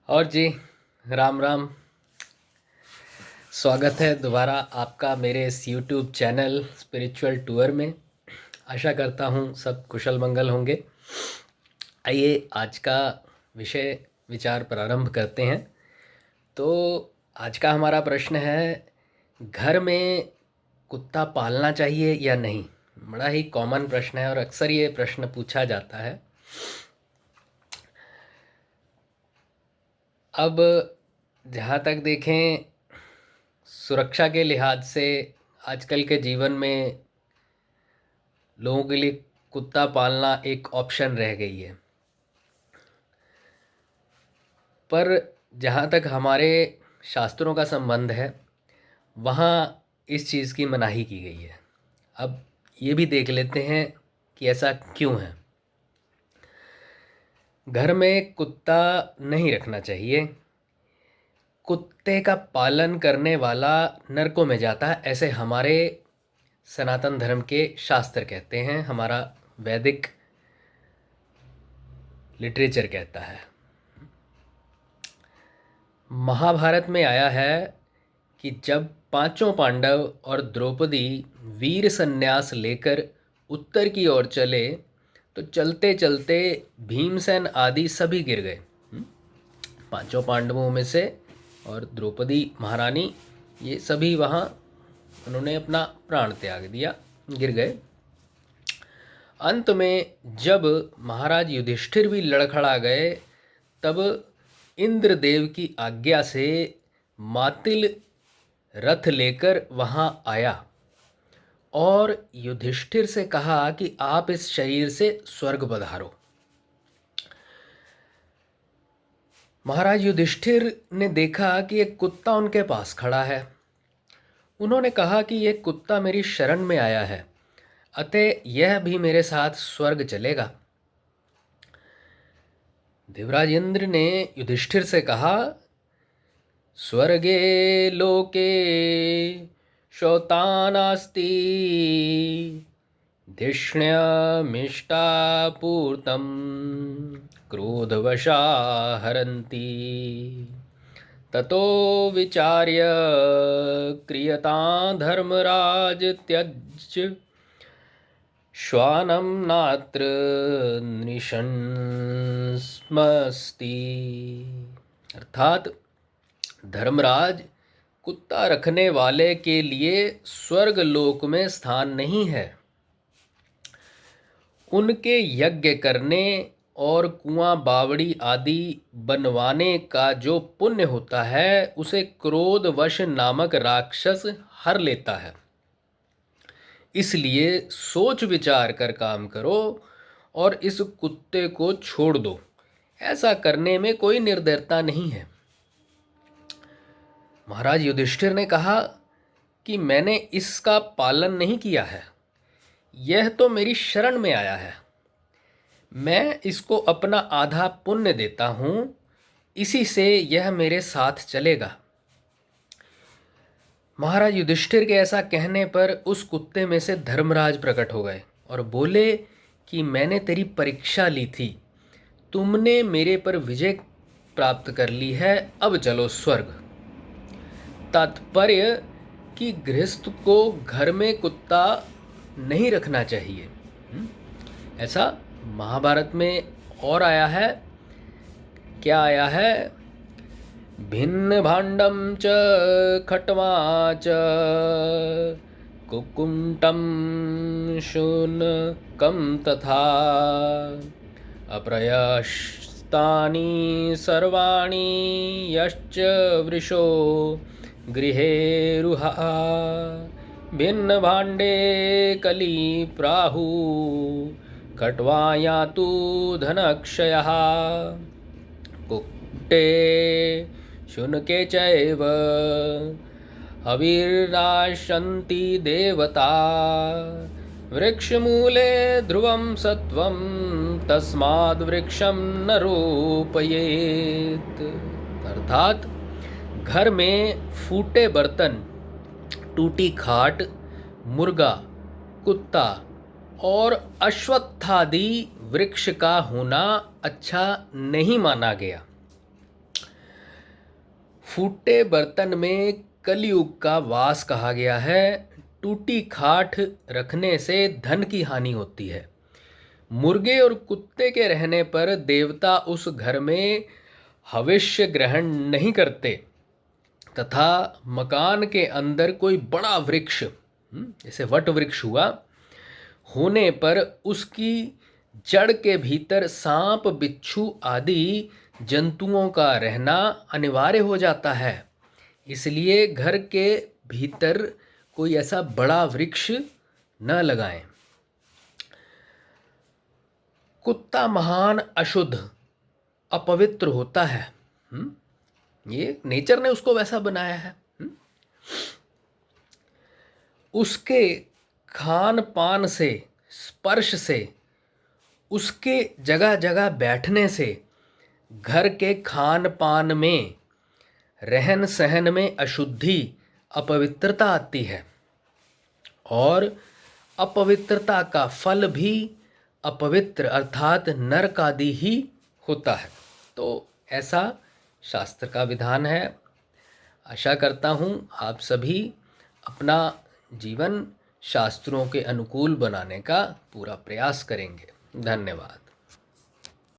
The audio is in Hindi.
और जी, राम राम। स्वागत है दोबारा आपका मेरे इस यूट्यूब चैनल स्पिरिचुअल टूर में। आशा करता हूँ सब कुशल मंगल होंगे। आइए आज का विषय विचार प्रारंभ करते हैं। तो आज का हमारा प्रश्न है, घर में कुत्ता पालना चाहिए या नहीं। बड़ा ही कॉमन प्रश्न है और अक्सर ये प्रश्न पूछा जाता है। अब जहाँ तक देखें, सुरक्षा के लिहाज से आजकल के जीवन में लोगों के लिए कुत्ता पालना एक ऑप्शन रह गई है। पर जहाँ तक हमारे शास्त्रों का संबंध है, वहाँ इस चीज़ की मनाही की गई है। अब ये भी देख लेते हैं कि ऐसा क्यों है। घर में कुत्ता नहीं रखना चाहिए। कुत्ते का पालन करने वाला नरकों में जाता है, ऐसे हमारे सनातन धर्म के शास्त्र कहते हैं, हमारा वैदिक लिटरेचर कहता है। महाभारत में आया है कि जब पांचों पांडव और द्रौपदी वीर संन्यास लेकर उत्तर की ओर चले तो चलते चलते भीमसेन आदि सभी गिर गए। पांचों पांडवों में से और द्रौपदी महारानी, ये सभी वहाँ उन्होंने अपना प्राण त्याग दिया, गिर गए। अंत में जब महाराज युधिष्ठिर भी लड़खड़ा गए, तब इंद्रदेव की आज्ञा से मातिल रथ लेकर वहाँ आया और युधिष्ठिर से कहा कि आप इस शरीर से स्वर्ग पधारो। महाराज युधिष्ठिर ने देखा कि एक कुत्ता उनके पास खड़ा है। उन्होंने कहा कि यह कुत्ता मेरी शरण में आया है, अतः यह भी मेरे साथ स्वर्ग चलेगा। देवराज इंद्र ने युधिष्ठिर से कहा, स्वर्गे लोके शौतानास्ति धिष्ण्यमिष्टापूर्तं क्रोधवशा हरन्ति ततो विचार्य क्रियतां धर्मराज त्यज श्वानं नात्र नृशंसमस्ति। अर्थात धर्मराज, कुत्ता रखने वाले के लिए स्वर्ग लोक में स्थान नहीं है। उनके यज्ञ करने और कुआं बावड़ी आदि बनवाने का जो पुण्य होता है, उसे क्रोधवश नामक राक्षस हर लेता है। इसलिए सोच विचार कर काम करो और इस कुत्ते को छोड़ दो। ऐसा करने में कोई निर्दयता नहीं है। महाराज युधिष्ठिर ने कहा कि मैंने इसका पालन नहीं किया है, यह तो मेरी शरण में आया है, मैं इसको अपना आधा पुण्य देता हूँ, इसी से यह मेरे साथ चलेगा। महाराज युधिष्ठिर के ऐसा कहने पर उस कुत्ते में से धर्मराज प्रकट हो गए और बोले कि मैंने तेरी परीक्षा ली थी, तुमने मेरे पर विजय प्राप्त कर ली है, अब चलो स्वर्ग। तात्पर्य कि गृहस्थ को घर में कुत्ता नहीं रखना चाहिए। ऐसा महाभारत में और आया है। क्या आया है? भिन्न भाण्डं च खट्वा च कुक्कुटं शुनकं तथा अप्रयस्तानि सर्वाणि यश्च वृषो गृहेरुहा भिन्न भाण्डे कली प्राहु खट्वायातु धनक्षयः कुक्कुटे शुनके चैव हविर्नाशन्ति देवता वृक्षमूले ध्रुवं सत्वं तस्माद् वृक्षं न रोपयेत्। अर्थात घर में फूटे बर्तन, टूटी खाट, मुर्गा, कुत्ता और अश्वत्थादि वृक्ष का होना अच्छा नहीं माना गया। फूटे बर्तन में कलयुग का वास कहा गया है। टूटी खाट रखने से धन की हानि होती है। मुर्गे और कुत्ते के रहने पर देवता उस घर में हविष्य ग्रहण नहीं करते तथा मकान के अंदर कोई बड़ा वृक्ष, जैसे वट वृक्ष हुआ, होने पर उसकी जड़ के भीतर सांप बिच्छू आदि जंतुओं का रहना अनिवार्य हो जाता है। इसलिए घर के भीतर कोई ऐसा बड़ा वृक्ष न लगाएं। कुत्ता महान अशुद्ध अपवित्र होता है। ये नेचर ने उसको वैसा बनाया है। उसके खान पान से, स्पर्श से, उसके जगह जगह बैठने से घर के खान पान में, रहन सहन में अशुद्धि, अपवित्रता आती है और अपवित्रता का फल भी अपवित्र अर्थात नरक आदि ही होता है। तो ऐसा शास्त्र का विधान है। आशा करता हूँ आप सभी अपना जीवन शास्त्रों के अनुकूल बनाने का पूरा प्रयास करेंगे। धन्यवाद।